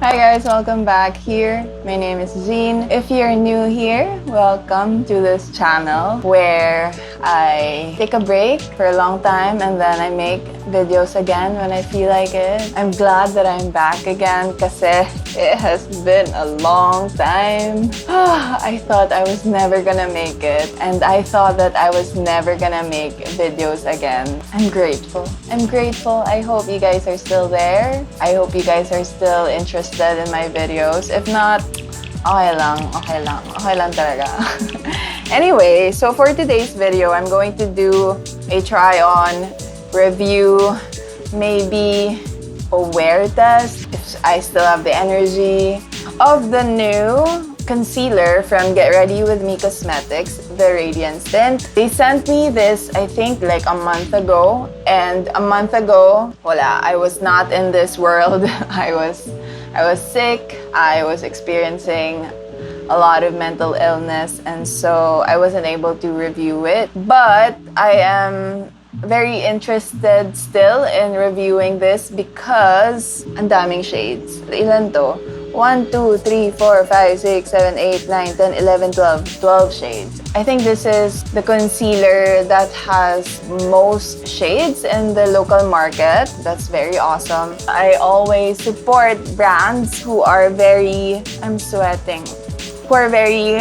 Hi guys, welcome back here. My name is Jean. If you're new here, welcome to this channel where I take a break for a long time and then I make videos again when I feel like it. I'm glad that I'm back again kasi it has been a long time. I thought I was never gonna make it and I thought that I was never gonna make videos again. I'm grateful. I'm grateful. I hope you guys are still there. I hope you guys are still interested in my videos. If not, okay lang talaga. Anyway, so for today's video, I'm going to do a try-on review, maybe a wear test, if I still have the energy, of the new concealer from Get Ready With Me Cosmetics, the Radiance Tint. They sent me this, I think, like a month ago. And a month ago, wala, I was not in this world. I was sick. I was experiencing a lot of mental illness, and so I wasn't able to review it. But I am very interested still in reviewing this because ang daming shades. Ilan to? 1, 2, 3, 4, 5, 6, 7, 8, 9, 10, 11, 12. 12 shades. I think this is the concealer that has most shades in the local market. That's very awesome. I always support brands who are very, who are very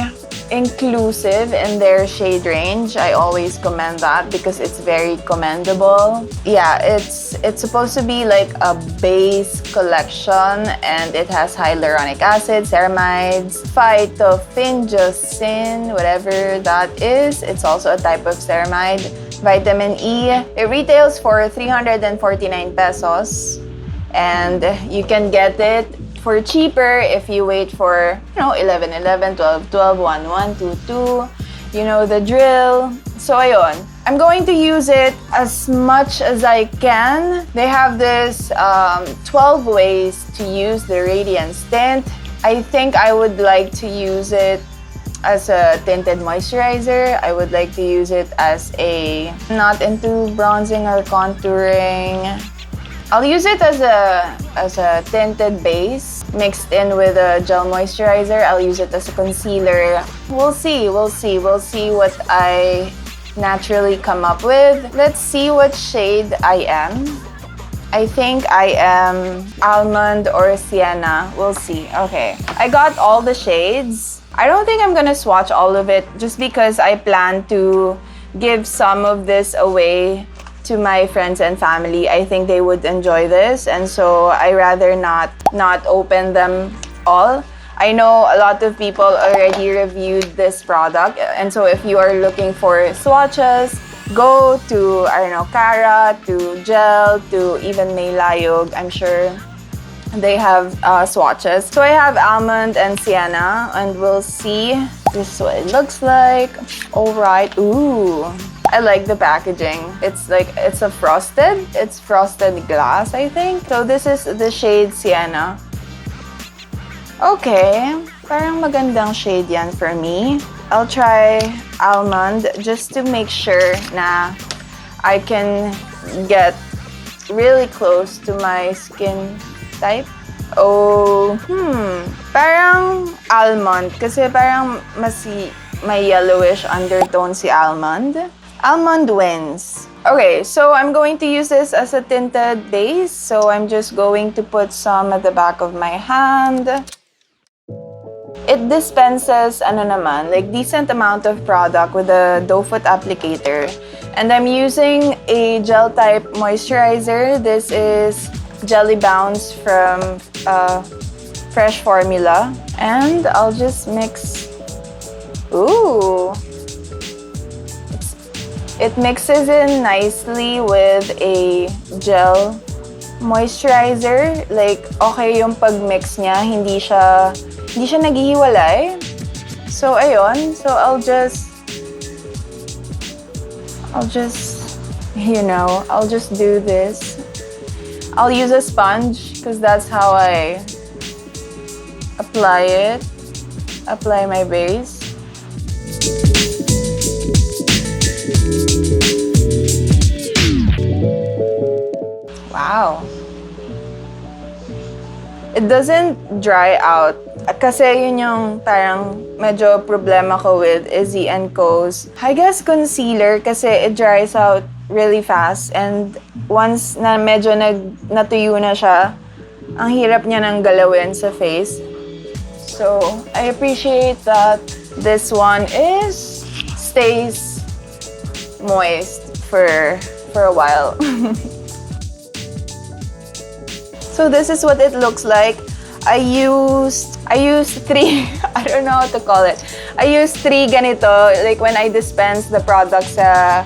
inclusive in their shade range. I always commend that because it's very commendable. Yeah, it's supposed to be like a base collection and it has hyaluronic acid, ceramides, phytophthagosine, whatever that is. It's also a type of ceramide. Vitamin E. It retails for 349 pesos and you can get it for cheaper if you wait for, 11, 11, 12, 12, 1, 1, 2, 2. You know the drill. So ayun. I'm going to use it as much as I can. They have this 12 ways to use the Radiance Tint. I think I would like to use it as a tinted moisturizer. I would like to use it as a, not into bronzing or contouring. I'll use it as a tinted base mixed in with a gel moisturizer. I'll use it as a concealer. We'll see what I naturally come up with. Let's see what shade I am. I think I am almond or sienna. We'll see. Okay. I got all the shades. I don't think I'm gonna swatch all of it just because I plan to give some of this away to my friends and family. I think they would enjoy this, and so I rather not open them all. I know a lot of people already reviewed this product, and so if you are looking for swatches, go to, I don't know, Cara, to Gel, to even Maylayog. I'm sure they have swatches. So I have almond and sienna, and we'll see. This is what it looks like. All right. Ooh. I like the packaging. It's frosted glass, I think. So this is the shade Sienna. Okay, parang magandang shade yan for me. I'll try almond just to make sure na I can get really close to my skin type. Oh, parang almond kasi parang may yellowish undertone si almond. Almond wins. Okay, so I'm going to use this as a tinted base. So I'm just going to put some at the back of my hand. It dispenses, like decent amount of product with a doe foot applicator. And I'm using a gel type moisturizer. This is Jelly Bounce from Fresh Formula. And I'll just mix. Ooh. It mixes in nicely with a gel moisturizer. Like, okay yung pag-mix niya, hindi siya naghihiwalay. So, ayun. So, I'll just, I'll just do this. I'll use a sponge because that's how I apply my base. Wow. it doesn't dry out. Kasi yun yung parang medyo problema ko with Izzy & Co's, I guess, concealer, kasi it dries out really fast, and once na medyo natuyo na siya, ang hirap niya nang galawin sa face. So, I appreciate that this one stays moist for a while. So this is what it looks like. I used 3, I don't know how to call it. I used 3 ganito, like when I dispense the product sa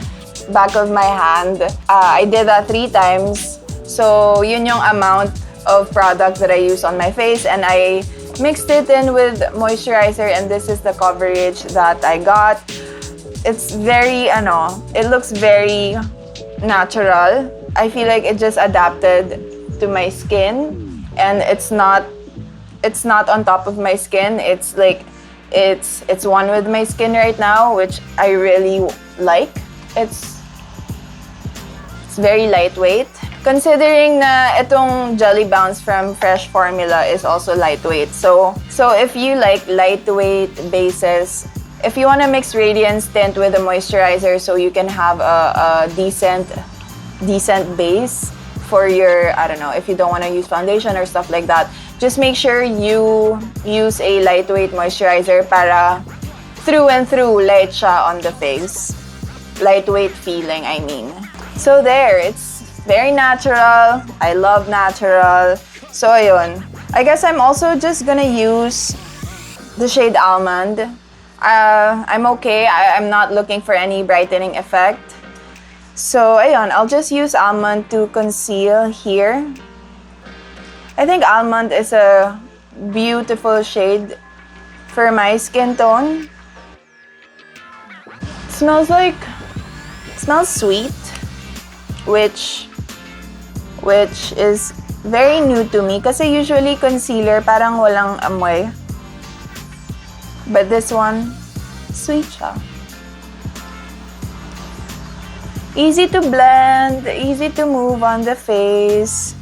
back of my hand. I did that 3 times. So yun yung amount of product that I use on my face, and I mixed it in with moisturizer, and this is the coverage that I got. It's very, it looks very natural. I feel like it just adapted to my skin, and it's not on top of my skin. It's like it's one with my skin right now, which I really like. It's very lightweight. Considering na itong Jelly Bounce from Fresh Formula is also lightweight. So if you like lightweight bases, if you want to mix Radiance Tint with a moisturizer so you can have a decent base for your, I don't know, if you don't want to use foundation or stuff like that, just make sure you use a lightweight moisturizer para through and through light siya on the face. Lightweight feeling, I mean. So there, it's very natural. I love natural. So ayun. I guess I'm also just gonna use the shade Almond. I'm okay. I'm not looking for any brightening effect. So ayun, I'll just use Almond to conceal here. I think Almond is a beautiful shade for my skin tone. Smells sweet, which is very new to me kasi usually concealer parang walang amoy. But this one, sweet siya. Easy to blend, easy to move on the face.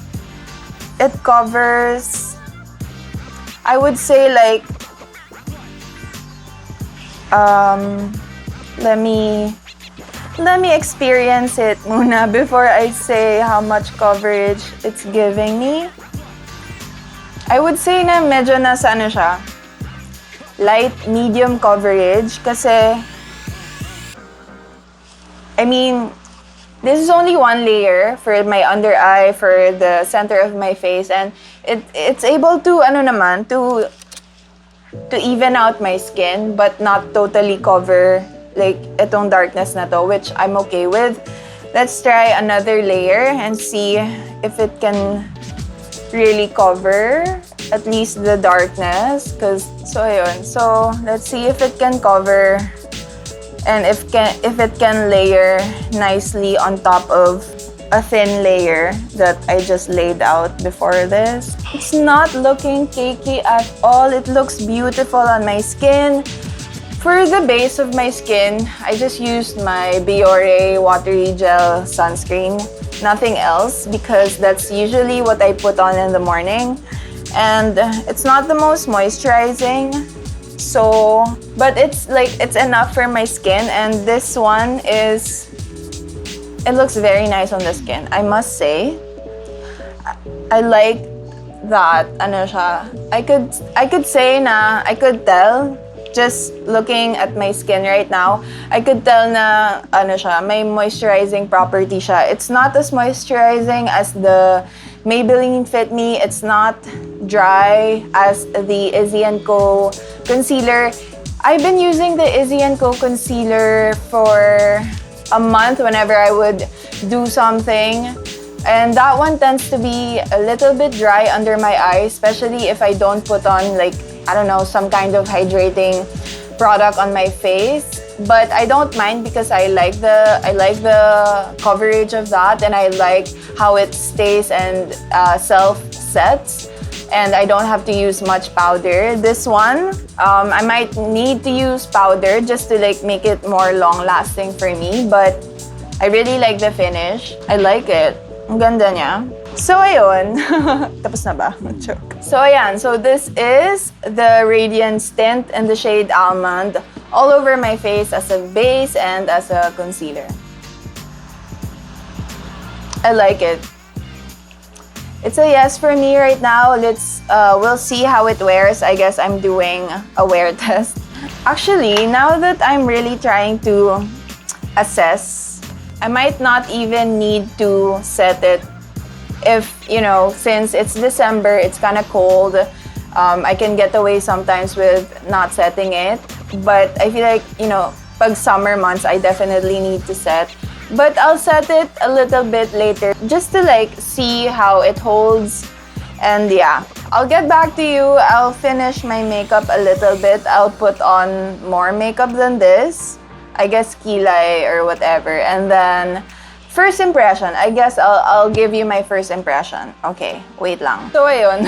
It covers, I would say, like, let me experience it muna before I say how much coverage it's giving me. I would say na medyo nasa siya, light medium coverage kasi, I mean, this is only one layer for my under eye, for the center of my face, and it's able to to even out my skin but not totally cover like itong darkness na to, which I'm okay with. Let's try another layer and see if it can really cover at least the darkness. So let's see if it can cover and if it can layer nicely on top of a thin layer that I just laid out before this. It's not looking cakey at all. It looks beautiful on my skin. For the base of my skin, I just used my Biore Watery Gel Sunscreen. Nothing else, because that's usually what I put on in the morning. And it's not the most moisturizing, so, but it's enough for my skin, and this one it looks very nice on the skin, I must say. I like that, I could say na, I could tell, just looking at my skin right now, I could tell na, may moisturizing property siya. It's not as moisturizing as the Maybelline Fit Me. It's not dry as the Izzy & Co concealer. I've been using the Izzy & Co concealer for a month whenever I would do something. And that one tends to be a little bit dry under my eyes, especially if I don't put on, like, I don't know, some kind of hydrating product on my face. But I don't mind because I like the coverage of that, and I like how it stays and self-sets, and I don't have to use much powder. This one, I might need to use powder just to like make it more long-lasting for me, but I really like the finish. I like it. Ang ganda niya. So, ayun. Tapos na ba? So, ayan. So, this is the Radiance Tint in the shade Almond all over my face as a base and as a concealer. I like it. It's a yes for me right now. We'll see how it wears. I guess I'm doing a wear test. Actually, now that I'm really trying to assess, I might not even need to set it. If, you know, since it's December, it's kind of cold, I can get away sometimes with not setting it. But I feel like, you know, pag summer months, I definitely need to set. But I'll set it a little bit later just to like see how it holds. And yeah, I'll get back to you. I'll finish my makeup a little bit. I'll put on more makeup than this. I guess kilay or whatever. And then first impression, I guess I'll give you my first impression. Okay, wait lang. So ayun,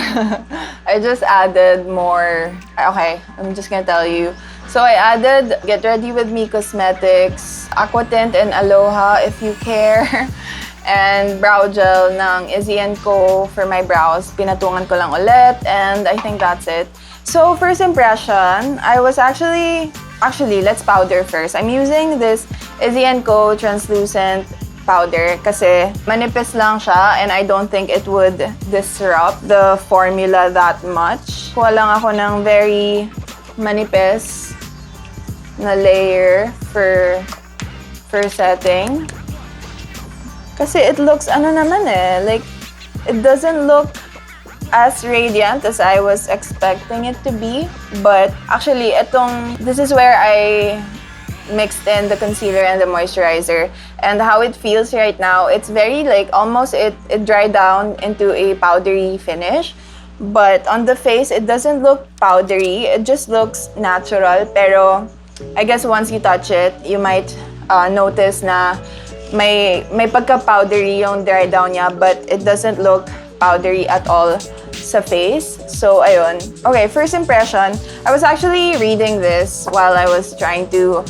I just added more. Okay, I'm just gonna tell you. So I added Get Ready With Me Cosmetics, Aqua Tint and Aloha if you care, and brow gel ng Izzy & Co for my brows. Pinatungan ko lang ulit, and I think that's it. So first impression, I was actually, let's powder first. I'm using this Izzy & Co translucent powder kasi manipis lang siya and I don't think it would disrupt the formula that much. Kuha lang ako ng very manipis na layer for setting. Kasi it looks ano naman eh, like it doesn't look as radiant as I was expecting it to be. But actually, this is where I mixed in the concealer and the moisturizer. And how it feels right now, it's very like almost it dried down into a powdery finish. But on the face, it doesn't look powdery. It just looks natural. Pero I guess once you touch it, you might notice na may pagka-powdery yung dry down niya, but it doesn't look powdery at all sa face. So, ayun. Okay, first impression. I was actually reading this while I was trying to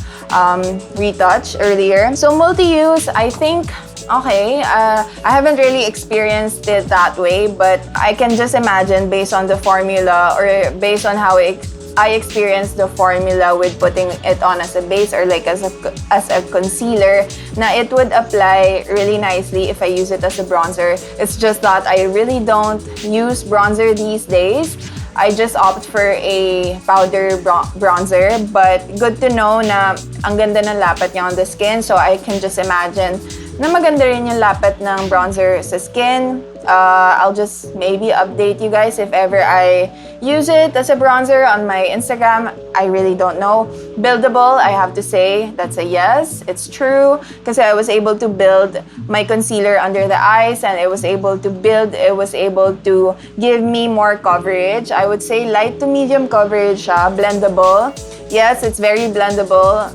retouch earlier. So, multi-use, I think, okay, I haven't really experienced it that way, but I can just imagine based on the formula or based on how I experienced the formula with putting it on as a base or like as a concealer, na it would apply really nicely if I use it as a bronzer. It's just that I really don't use bronzer these days. I just opt for a powder bronzer, but good to know na ang ganda ng lapat niya on the skin, so I can just imagine na maganda rin yung lapat ng bronzer sa skin. I'll just maybe update you guys if ever I use it as a bronzer on my Instagram. I really don't know. Buildable, I have to say, that's a yes. It's true. Because I was able to build my concealer under the eyes and it was able to give me more coverage. I would say light to medium coverage siya, blendable. Yes, it's very blendable.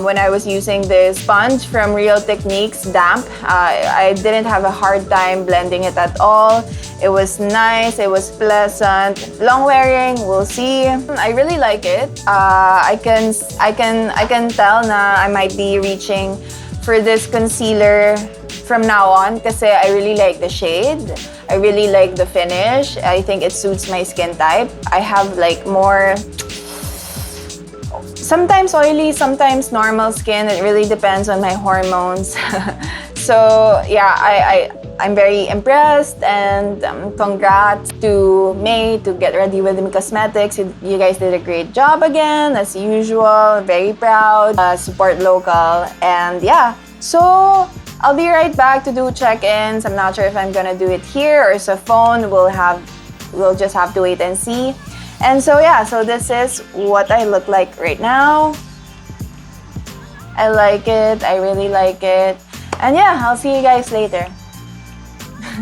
When I was using this sponge from Real Techniques, damp, I didn't have a hard time blending it at all. It was nice, it was pleasant. Long wearing, we'll see. I really like it. I can tell na I might be reaching for this concealer from now on kasi I really like the shade. I really like the finish. I think it suits my skin type. I have like more sometimes oily, sometimes normal skin. It really depends on my hormones. So yeah, I'm very impressed and congrats to May, to Get Ready With Me Cosmetics. You guys did a great job again, as usual. Very proud. Support local. And yeah, so I'll be right back to do check-ins. I'm not sure if I'm gonna do it here or sa phone. We'll just have to wait and see. And so yeah, so this is what I look like right now. I like it. I really like it. And yeah, I'll see you guys later.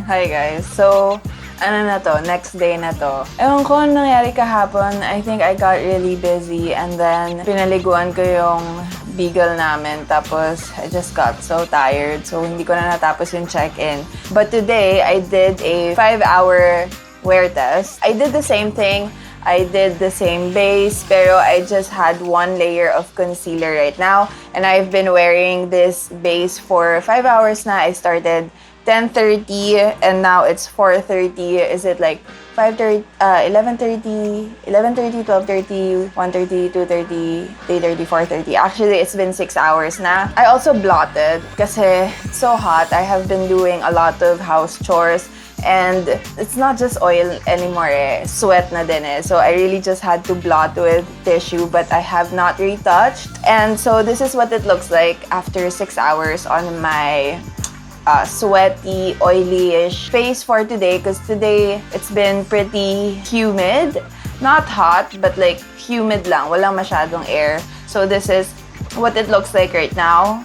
Hi guys. So, ano na to? Next day na to. Ewan ko anong nangyari kahapon. I think I got really busy and then pinaliguan ko yung beagle namin. Tapos, I just got so tired. So, hindi ko na natapos yung check-in. But today, I did a 5-hour wear test. I did the same thing. I did the same base, pero I just had one layer of concealer right now. And I've been wearing this base for 5 hours na. I started 10:30 and now it's 4:30. Is it like 5:30, 11:30, 12:30, 1:30, 2:30, 3:30, 4:30. Actually, it's been 6 hours na. I also blotted kasi it's so hot. I have been doing a lot of house chores and it's not just oil anymore eh. Sweat na din eh. So I really just had to blot with tissue but I have not retouched. And so this is what it looks like after 6 hours on my sweaty, oily-ish face for today because today it's been pretty humid. Not hot, but like humid lang. Walang masyadong air. So this is what it looks like right now.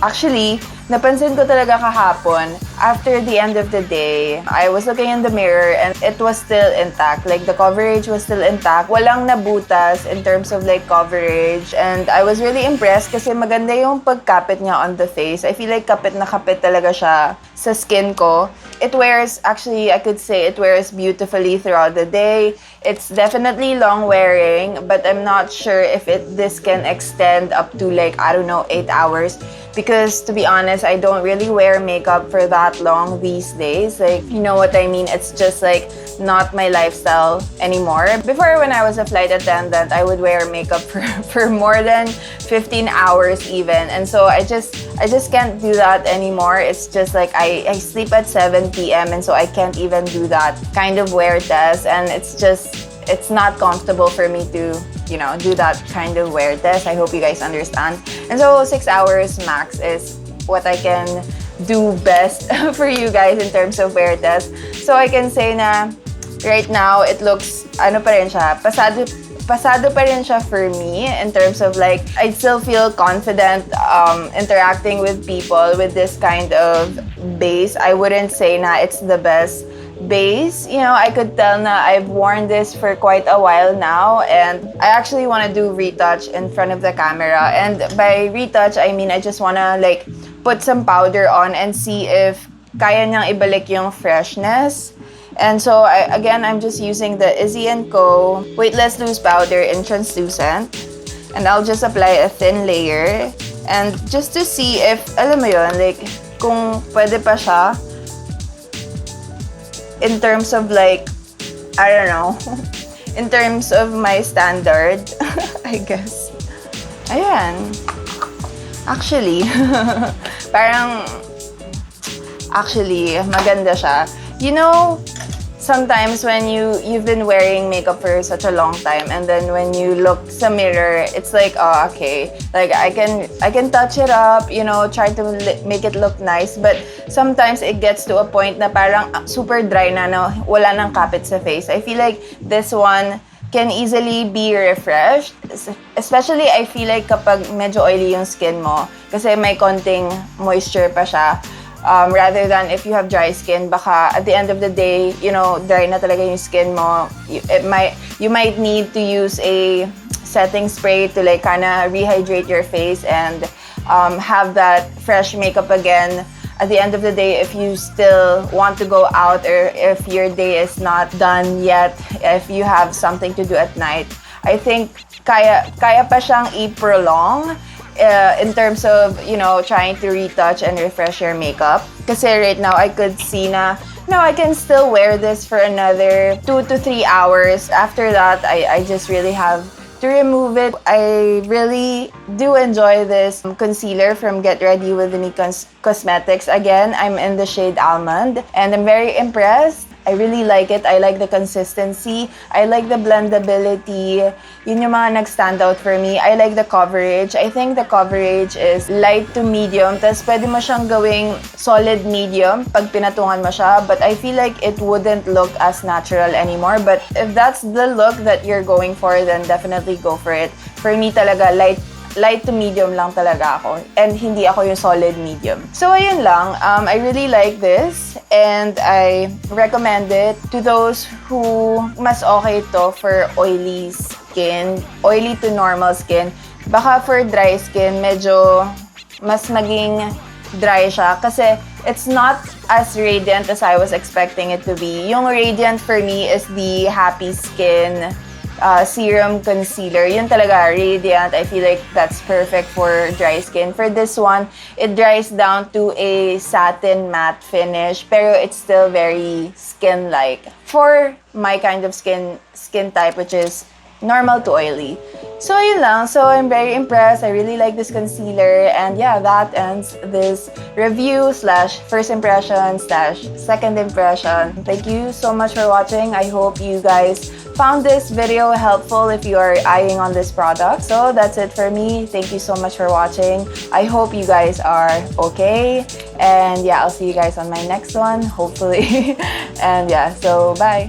Actually, napansin ko talaga kahapon, after the end of the day, I was looking in the mirror and it was still intact. Like, the coverage was still intact. Walang nabutas in terms of like coverage. And I was really impressed kasi maganda yung pagkapit niya on the face. I feel like kapit na kapit talaga siya sa skin ko. It wears, actually, I could say it wears beautifully throughout the day. It's definitely long wearing, but I'm not sure if this can extend up to like, I don't know, 8 hours. Because to be honest, I don't really wear makeup for that long these days. Like, you know what I mean? It's just like not my lifestyle anymore. Before, when I was a flight attendant, I would wear makeup for more than 15 hours even. And so I just can't do that anymore. It's just like I sleep at 7 p.m. and so I can't even do that kind of wear test. And it's not comfortable for me to, you know, do that kind of wear test. I hope you guys understand. And so 6 hours max is what I can do best for you guys in terms of wear test. So I can say na right now it looks, ano pa rin siya, pasado pa rin siya for me in terms of like, I still feel confident interacting with people with this kind of base. I wouldn't say na it's the best base. You know, I could tell na I've worn this for quite a while now and I actually want to do retouch in front of the camera. And by retouch, I mean I just want to like put some powder on and see if kaya niyang ibalik yung freshness. And so, I'm just using the Izzy & Co. Weightless Loose Powder in Translucent. And I'll just apply a thin layer. And just to see if, alam mo yun, like, kung pwede pa siya in terms of like, I don't know, in terms of my standard, I guess. Ayan. Actually, actually, maganda siya. You know, sometimes when you've been wearing makeup for such a long time and then when you look sa mirror, it's like, oh, okay, like I can touch it up, you know, try to make it look nice, but sometimes it gets to a point na parang super dry na wala nang kapit sa face. I feel like this one can easily be refreshed, especially I feel like kapag medyo oily yung skin mo kasi may konting moisture pa siya. Rather than if you have dry skin, baka at the end of the day, you know, dry na talaga yung skin mo. You might need to use a setting spray to like kinda rehydrate your face and have that fresh makeup again. At the end of the day, if you still want to go out or if your day is not done yet, if you have something to do at night, I think kaya pa siyang i-prolong. In terms of, you know, trying to retouch and refresh your makeup. Kasi right now, I could see na, no, I can still wear this for another 2 to 3 hours. After that, I just really have to remove it. I really do enjoy this concealer from Get Ready With Me Cosmetics. Again, I'm in the shade Almond and I'm very impressed. I really like it. I like the consistency. I like the blendability. Yun yung mga nag-stand out for me. I like the coverage. I think the coverage is light to medium. Tapos pwede mo siyang gawing solid medium pag pinatungan mo siya. But I feel like it wouldn't look as natural anymore. But if that's the look that you're going for, then definitely go for it. For me talaga, light to medium lang talaga ako. And hindi ako yung solid medium. So, ayun lang. I really like this. And I recommend it to those who mas okay to for oily skin. Oily to normal skin. Baka for dry skin, medyo mas maging dry siya. Kasi it's not as radiant as I was expecting it to be. Yung radiant for me is the happy skin serum concealer. Yun talaga, Radiant. I feel like that's perfect for dry skin. For this one, it dries down to a satin matte finish, pero it's still very skin-like for my kind of skin type, which is normal to oily. So, yun lang. So, I'm very impressed. I really like this concealer. And yeah, that ends this review slash first impression slash second impression. Thank you so much for watching. I hope you guys found this video helpful if you are eyeing on this product. So, that's it for me. Thank you so much for watching. I hope you guys are okay. And yeah, I'll see you guys on my next one, hopefully. And yeah, so bye.